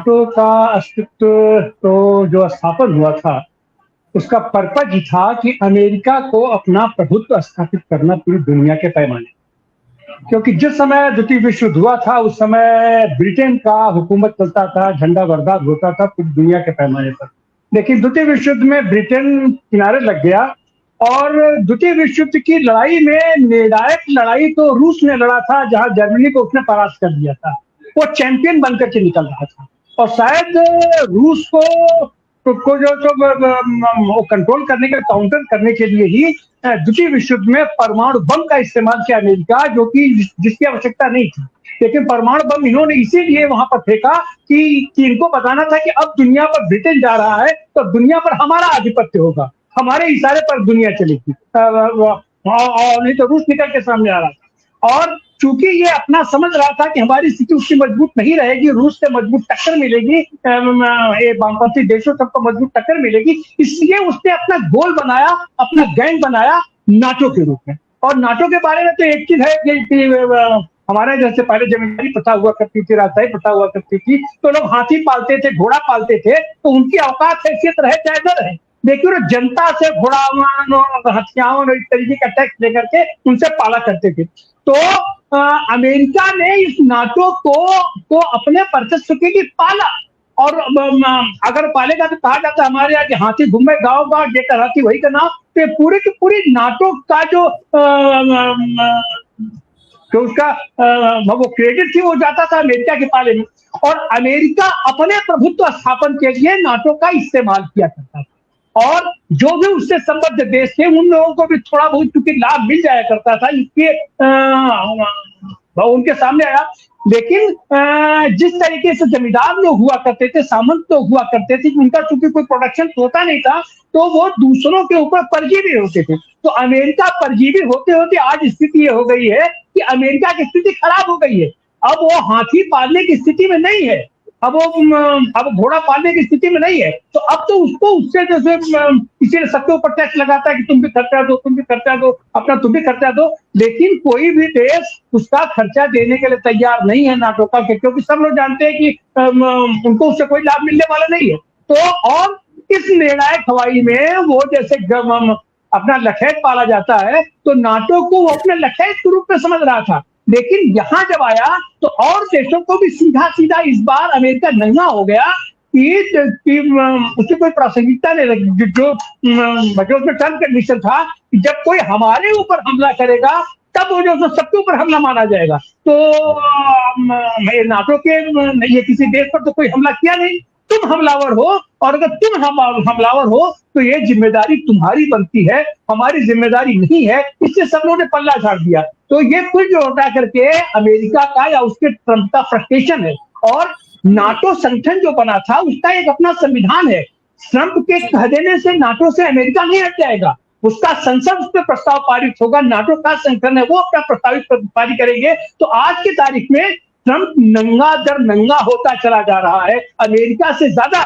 NATO का अस्तित्व तो जो स्थापन हुआ था, उसका पर्पज ही था कि अमेरिका को अपना प्रभुत्व स्थापित करना पूरी दुनिया के पैमाने। क्योंकि जिस समय द्वितीय विश्व युद्ध हुआ था, उस समय ब्रिटेन का हुकूमत चलता था, झंडा बरदार होता था पूरी दुनिया के पैमाने पर। लेकिन द्वितीय विश्व युद्ध में ब्रिटेन किनारे लग गया और द्वितीय विश्व युद्ध की लड़ाई में निर्णायक लड़ाई तो रूस ने लड़ा था, जहां जर्मनी को उसने परास्त कर दिया था। वो चैंपियन बनकर के निकल रहा था और शायद रूस को जो वो कंट्रोल करने के, काउंटर करने के लिए ही द्वितीय विश्व युद्ध में परमाणु बम का इस्तेमाल किया अमेरिका, जो कि जिसकी आवश्यकता नहीं थी। लेकिन परमाणु बम इन्होंने इसीलिए वहां पर फेंका कि इनको बताना था कि अब दुनिया पर ब्रिटेन जा रहा है तो दुनिया पर हमारा आधिपत्य होगा, हमारे इशारे पर दुनिया चलेगी, नहीं तो रूस निकल के सामने आ रहा था। और चूंकि ये अपना समझ रहा था कि हमारी स्थिति उसकी मजबूत नहीं रहेगी, रूस से मजबूत टक्कर मिलेगी, ये वामपंथी देशों सबको मजबूत टक्कर मिलेगी, इसलिए उसने अपना गोल बनाया, अपना गैंग बनाया नाटो के रूप में। और नाटो के बारे में तो एक चीज है कि हमारे जैसे पहले जमींदारी प्रथा हुआ करती थी, राजशाही प्रथा हुआ करती थी, तो लोग हाथी पालते थे, घोड़ा पालते थे, तो उनकी औकात हैसियत रहे चाहे न रहे, देखिए वो जनता से घोड़ा हथियारों इस तरीके का टैक्स लेकर के उनसे पाला करते थे। तो अमेरिका ने इस नाटो को अपने वर्चस्व के लिए पाला। और अगर पालेगा तो कहा जाता है हमारे यहाँ कि हाथी घूमे गाँव गाँव, जेकर हाथी वही का नाम। तो पूरी की पूरी नाटो का जो उसका वो क्रेडिट थी वो जाता था अमेरिका के पाले में। और अमेरिका अपने प्रभुत्व स्थापन के लिए नाटो का इस्तेमाल किया करता था, और जो भी उससे संबद्ध देश थे उन लोगों को भी थोड़ा बहुत चूंकि लाभ मिल जाया करता था, इसके उनके सामने आया। लेकिन जिस तरीके से जमींदार लोग हुआ करते थे, सामंत लोग हुआ करते थे, उनका चूंकि कोई प्रोडक्शन होता नहीं था, तो वो दूसरों के ऊपर परजीवी होते थे। तो अमेरिका परजीवी होते होते आज स्थिति ये हो गई है कि अमेरिका की स्थिति खराब हो गई है। अब वो हाथी पालने की स्थिति में नहीं है, अब घोड़ा पालने की स्थिति में नहीं है। तो अब तो उसको उससे जैसे इसीलिए सबके ऊपर टैक्स लगाता है कि तुम भी खर्चा दो, तुम भी खर्चा दो, अपना तुम भी खर्चा दो। लेकिन कोई भी देश उसका खर्चा देने के लिए तैयार नहीं है नाटो का, क्योंकि सब लोग जानते हैं कि उनको उससे कोई लाभ मिलने वाला नहीं है। तो और इस निर्णायक हवाई में वो जैसे अपना लखैत पाला जाता है, तो नाटो को वो अपने लखैत के रूप में समझ रहा था। लेकिन यहां जब आया तो और देशों को भी सीधा सीधा इस बार अमेरिका नंगा हो गया कि उसकी कोई प्रासंगिकता नहीं लगी। जो उसमें टर्म कंडीशन था कि जब कोई हमारे ऊपर हमला करेगा तब वो जो सबके ऊपर हमला माना जाएगा। तो नाटो के ये किसी देश पर तो कोई हमला किया नहीं, तुम हमलावर हो, और अगर तुम हमलावर हो तो ये जिम्मेदारी तुम्हारी बनती है, हमारी जिम्मेदारी नहीं है। इससे सब लोगों ने पल्ला झाड़ दिया। तो ये कुछ जो होता करके अमेरिका का या उसके ट्रंप का फ्रस्ट्रेशन है। और नाटो संगठन जो बना था उसका एक अपना संविधान है। ट्रंप के कह देने से नाटो से अमेरिका नहीं हट जाएगा, उसका संसद उस पर प्रस्ताव पारित होगा, नाटो का संगठन है वो अपना प्रस्तावित पारित करेंगे। तो आज की तारीख में ट्रंप नंगा दर नंगा होता चला जा रहा है, अमेरिका से ज्यादा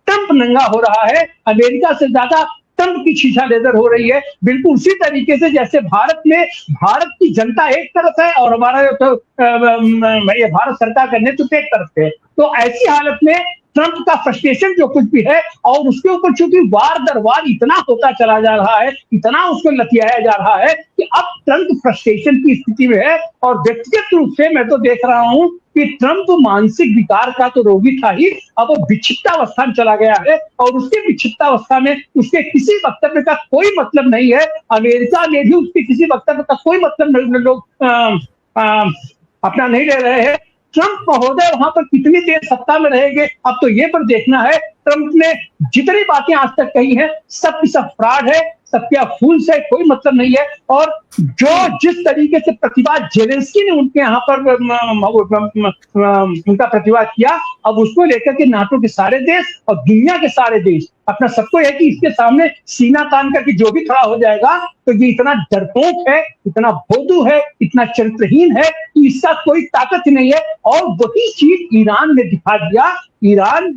ट्रंप नंगा हो रहा है, अमेरिका से ज्यादा ट्रंप की शीशा लेदर हो रही है। बिल्कुल उसी तरीके से जैसे भारत में भारत की जनता एक तरफ है और हमारा जो भारत सरकार का नेतृत्व एक तरफ है। तो ऐसी हालत में ट्रंप का फ्रस्ट्रेशन जो कुछ भी है, और उसके ऊपर चूंकि वार दर वार इतना होता चला जा रहा है, इतना उसको लतियाया जा रहा है कि अब ट्रंप फ्रस्ट्रेशन की स्थिति में है। और व्यक्तिगत रूप से मैं तो देख रहा हूं कि ट्रंप मानसिक विकार का तो रोगी था ही, अब वो विक्षिप्तावस्था में चला गया है, और उसके विक्षिप्तावस्था में उसके किसी वक्तव्य का कोई मतलब नहीं है। अमेरिका में भी उसके किसी वक्तव्य का कोई मतलब नहीं, लोग अपना नहीं ले रहे हैं। ट्रंप महोदय वहां पर कितनी देर सत्ता में रहेंगे अब तो ये पर देखना है। ट्रंप ने जितनी बातें आज तक कही हैं सब की सब फ्रॉड है, सबका फूल से कोई मतलब नहीं है। और जो जिस तरीके से प्रतिवाद जेलेंस्की ने उनके यहाँ पर उनका प्रतिवाद किया, अब उसको लेकर के नाटो के सारे देश और दुनिया के सारे देश अपना सबको है कि इसके सामने सीना तान करके जो भी खड़ा हो जाएगा तो ये इतना डरपोक है, इतना भोदू है, इतना चरित्रहीन है कि इसका कोई ताकत नहीं है। और वही चीज ईरान ने दिखा दिया। ईरान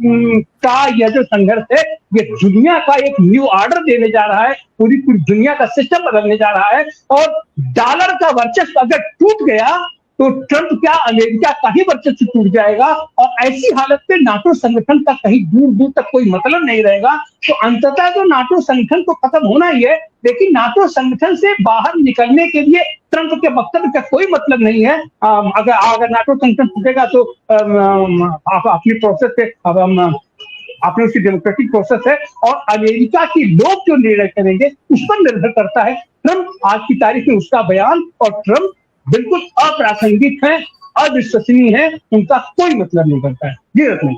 का यह जो संघर्ष है ये दुनिया का एक न्यू ऑर्डर देने जा रहा है, पूरी पूरी दुनिया का सिस्टम बदलने जा रहा है। और डॉलर का वर्चस्व अगर टूट गया तो ट्रंप क्या अमेरिका का ही वर्चस्व टूट जाएगा और ऐसी हालत में नाटो संगठन का कहीं दूर दूर तक कोई मतलब नहीं रहेगा। तो अंततः तो नाटो संगठन को खत्म होना ही है, लेकिन नाटो संगठन से बाहर निकलने के लिए ट्रंप के वक्तव्य का कोई मतलब नहीं है। अगर अगर नाटो संगठन टूटेगा तो आप अपनी प्रोसेस से अपनी उसकी डेमोक्रेटिक प्रोसेस है और अमेरिका के लोग जो निर्णय करेंगे उस पर निर्भर करता है। ट्रंप आज की तारीख में उसका बयान और ट्रंप बिल्कुल अप्रासंगिक है, अविश्वसनीय है, उनका कोई मतलब नहीं बनता है। जी रत्न।